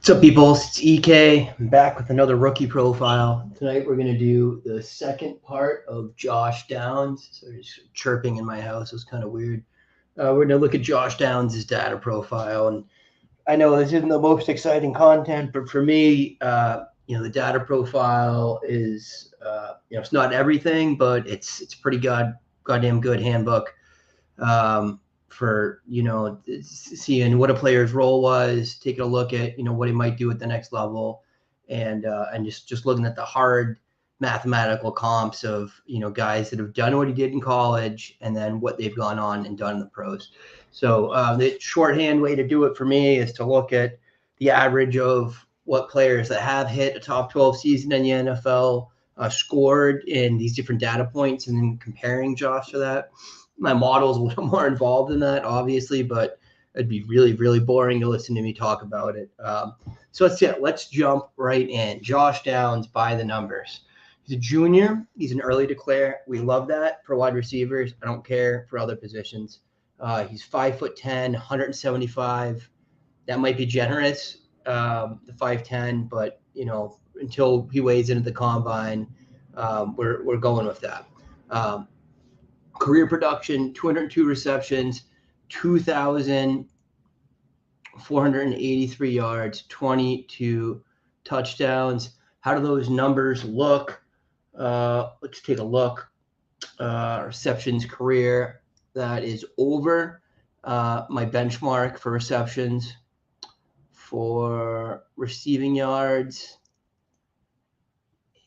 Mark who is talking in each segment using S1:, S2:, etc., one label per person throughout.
S1: What's up, people? It's EK. I'm back with another rookie profile. Tonight we're going to do the second part of Josh Downs. So there's chirping in my house. It was kind of weird. We're going to look at Josh Downs' data profile. And I know this isn't the most exciting content, but for me, the data profile is, it's not everything, but it's pretty goddamn good handbook. For seeing what a player's role was, taking a look at what he might do at the next level, and just looking at the hard mathematical comps of guys that have done what he did in college and then what they've gone on and done in the pros. So the shorthand way to do it for me is to look at the average of what players that have hit a top 12 season in the NFL scored in these different data points, and then comparing Josh to that. My model is a little more involved in that, obviously, but it'd be really, really boring to listen to me talk about it. So let's jump right in. Josh Downs by the numbers. He's a junior. He's an early declare. We love that for wide receivers. I don't care for other positions. He's 5'10", 175. That might be generous, the 5'10", but until he weighs into the combine, we're going with that. Career production, 202 receptions, 2,483 yards, 22 touchdowns. How do those numbers look? Let's take a look. Receptions career, that is over my benchmark for receptions. For receiving yards,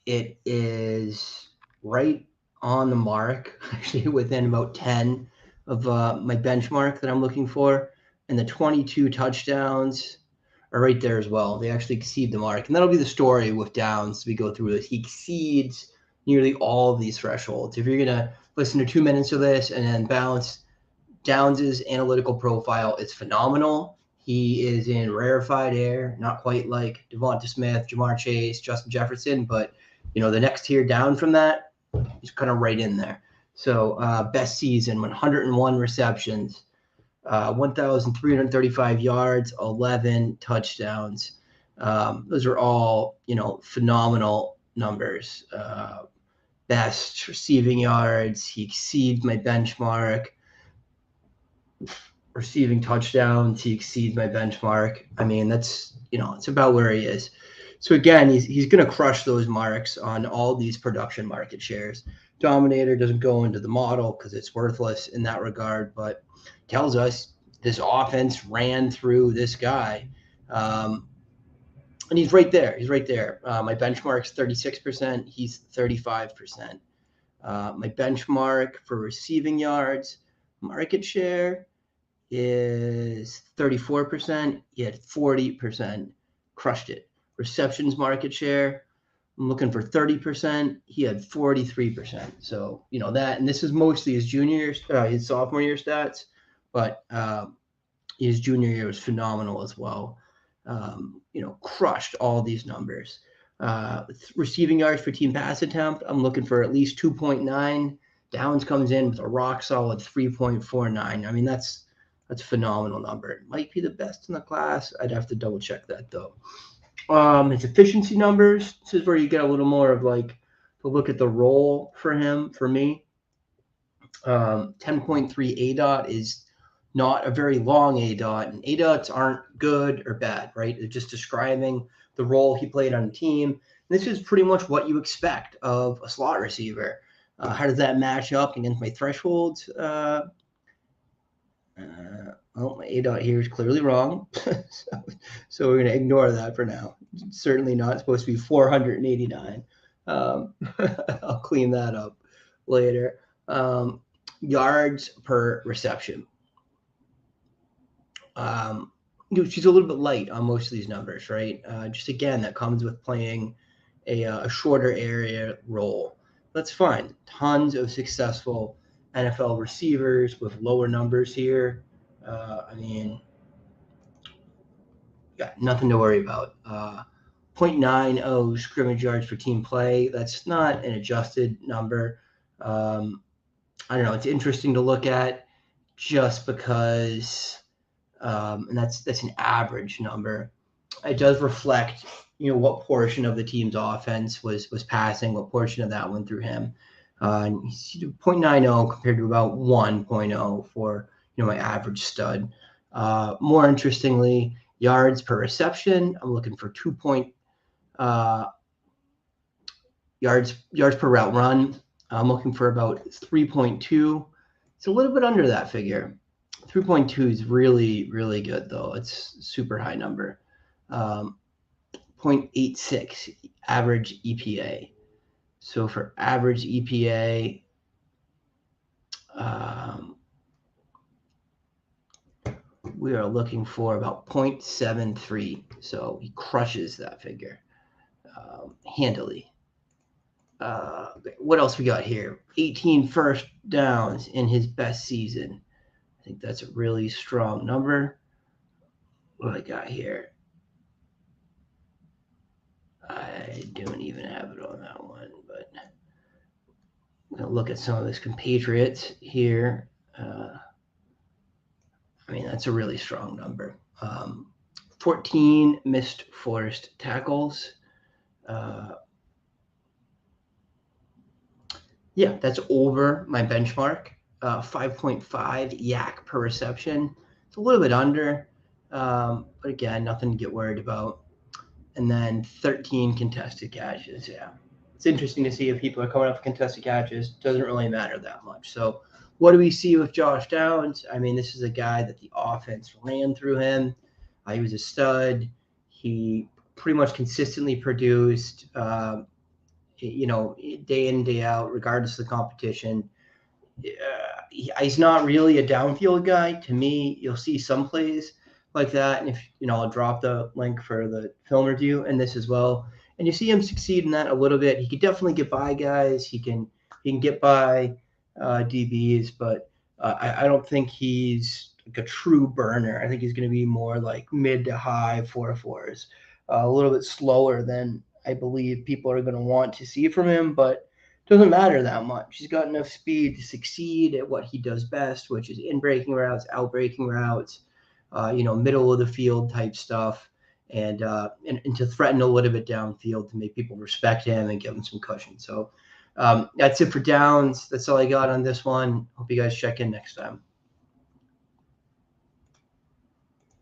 S1: it is right on the mark, actually within about 10 of my benchmark that I'm looking for. And the 22 touchdowns are right there as well. They actually exceed the mark. And that'll be the story with Downs. We go through this. He exceeds nearly all of these thresholds. If you're going to listen to 2 minutes of this and then bounce, Downs' analytical profile is phenomenal. He is in rarefied air, not quite like Devonta Smith, Jamar Chase, Justin Jefferson, but the next tier down from that, he's kind of right in there. So best season, 101 receptions, 1,335 yards, 11 touchdowns. Those are all, phenomenal numbers. Best receiving yards, he exceeds my benchmark. Receiving touchdowns, he exceeds my benchmark. I mean, that's, it's about where he is. So again, he's going to crush those marks on all these production market shares. Dominator doesn't go into the model because it's worthless in that regard, but tells us this offense ran through this guy. And he's right there. He's right there. My benchmark's 36%. He's 35%. My benchmark for receiving yards, market share is 34%. He had 40%. Crushed it. Receptions market share, I'm looking for 30%. He had 43%. So, that, and this is mostly his his sophomore year stats, but his junior year was phenomenal as well. Crushed all these numbers. Receiving yards per team pass attempt, I'm looking for at least 2.9. Downs comes in with a rock solid 3.49. I mean, that's a phenomenal number. It might be the best in the class. I'd have to double check that though. His efficiency numbers, this is where you get a little more of like to look at the role for him, for me. 10.3 ADOT is not a very long ADOT, and ADOTs aren't good or bad, right? They're just describing the role he played on the team. And this is pretty much what you expect of a slot receiver. How does that match up against my thresholds? My ADOT here is clearly wrong. so we're going to ignore that for now. It's certainly not supposed to be 489. I'll clean that up later. Yards per reception. She's a little bit light on most of these numbers, right? Just again, that comes with playing a shorter area role. That's fine. Tons of successful NFL receivers with lower numbers here. Got nothing to worry about. 0.90 scrimmage yards per team play. That's not an adjusted number. I don't know. It's interesting to look at just because, and that's an average number. it does reflect, what portion of the team's offense was passing, what portion of that went through him. And he's 0.90 compared to about 1.0 for, my average stud. More interestingly, yards per reception, I'm looking for 2 yards per route run. I'm looking for about 3.2. It's a little bit under that figure. 3.2 is really, really good, though. It's a super high number. 0.86 average EPA. So for average EPA, we are looking for about 0.73. So he crushes that figure handily. What else we got here? 18 first downs in his best season. I think that's a really strong number. What I got here? I don't even have it on that one, but I'm going to look at some of his compatriots here. That's a really strong number. 14 missed forced tackles. Yeah, that's over my benchmark. 5.5 yak per reception. It's a little bit under, but again, nothing to get worried about. And then 13 contested catches. Yeah, it's interesting to see if people are coming up with contested catches. Doesn't really matter that much. So what do we see with Josh Downs? This is a guy that the offense ran through him. He was a stud. He pretty much consistently produced, day in, day out, regardless of the competition. He's not really a downfield guy. To me, you'll see some plays like that. And if, I'll drop the link for the film review and this as well. And you see him succeed in that a little bit. He could definitely get by guys. He can get by DBs, but I don't think he's like a true burner. I think he's going to be more like mid to high 4.4s, a little bit slower than I believe people are going to want to see from him, but doesn't matter that much. He's got enough speed to succeed at what he does best, which is in breaking routes, out breaking routes, middle of the field type stuff, and to threaten a little bit downfield to make people respect him and give him some cushion. So that's it for Downs. That's all I got on this one. Hope you guys check in next time.